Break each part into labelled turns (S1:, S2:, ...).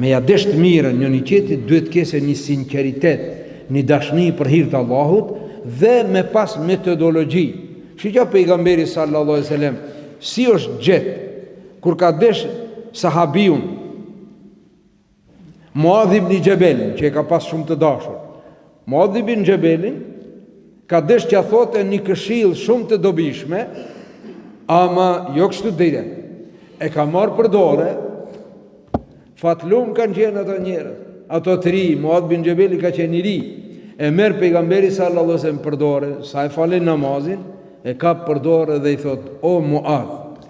S1: Me ja desh të mirën një një qetit, duhet kese një sinceritet, një dashni për hir të Allahut dhe me pas metodologji. Shikja pejgamberi sallallahu alaihi wasallam si është gjetë kur ka desh sahabiun Muadh ibn Jabelin, që e ka pas shumë të dashur. Muadh ibn Jabelin ka desh që a thote një këshill shumë të dobishme, ama jo kështu dire. E ka marrë për dore, fatlum kanë qenë ato njerëz, ato të ri, Muadh ibn Jabeli ka qenë i ri, e merë pejgamberi sallallahu alaihi wasallam për dore, sa e falen namazin, e ka për dore dhe i thot, o Muadh,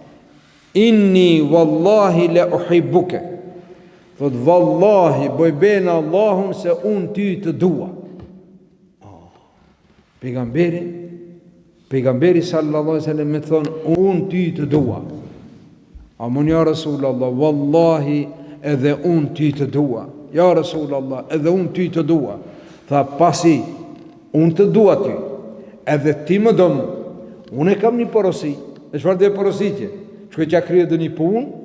S1: inni wallahi la uhibbuke, thot wallahi boj bena Allahum se unë ty të dua. Pejgamberi sallallahu alaihi wasallam me thon unë ty të dua. Amun ja Rasulullah, wallahi edhe unë ty të dua. Ja Rasulullah, edhe unë ty të dua. Tha pasi unë të dua ty, edhe ti më do mu. Unë e kam një porosi. E çfarë dhe porositje? Shkoj që a krye dhe një punë,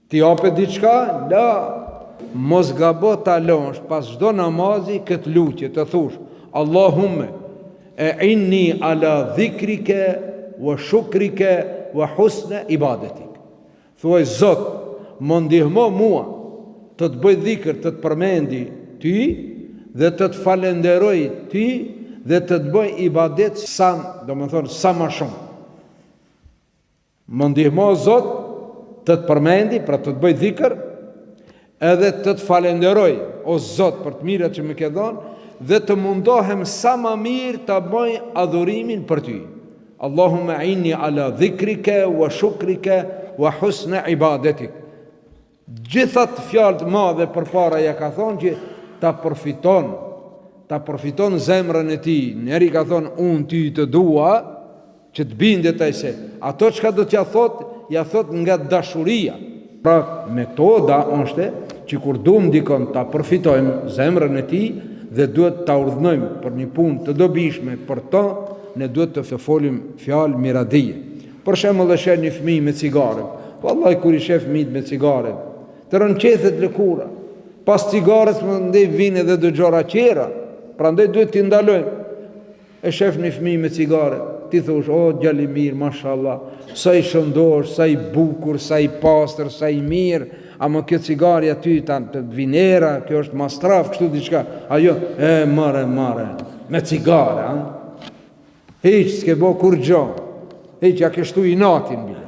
S1: ti apet diçka, la, mos gabo ta lësh pas çdo namazi këtë lutje të thush, Allahumme e inni ala dhikrike wa shukrike wa husne ibadetik. Thuaj Zot, më ndihmo mua të të bëj dhikr, të të përmendi ty dhe të të falenderoj ty dhe të të bëj ibadet sa, do më thonë, sa ma shumë. Më ndihmo Zot të të përmendi, pra të të bëj dhikr, edhe të të falenderoj, o Zot, për të mirët që më ke dhënë, dhe të mundohem sa ma mirë të bëj adhurimin për ty. Allahumme inni ala dhikrike, wa shukrike, wa husne ibadetik. Gjithat fjalët madhe për para ja ka thonë që ta përfiton zemrën e ti. Njeri ka thonë, unë ty të dua, që të bindet ai se ato çka do t'ja thot, ja thot nga dashuria. Pra metoda është që kur duam dikon ta përfitojmë zemrën e tij dhe duhet ta urdhnojmë për një punë të dobishme për to, ne duhet të folim fjalë miradije. Për shembull, e sheh një fëmijë me cigare. Vallahi kur i sheh fëmijët me cigare, të rënqethet lëkura. Pas cigares më ndej vinë edhe do gjëra tjera. Prandaj duhet t'i ndalojmë. E shef një fëmijë me cigare, ti thosh, o djali mirë, mashallah, sa i shëndosh, sa i bukur, sa i pastër, sa i mirë, ama kjo cigare aty të vinera, kjo është mastraf, kështu diçka. Ajo, mare, me cigare, Hiç s'ke bo kur gjo, hiç ja kështu i natin bile.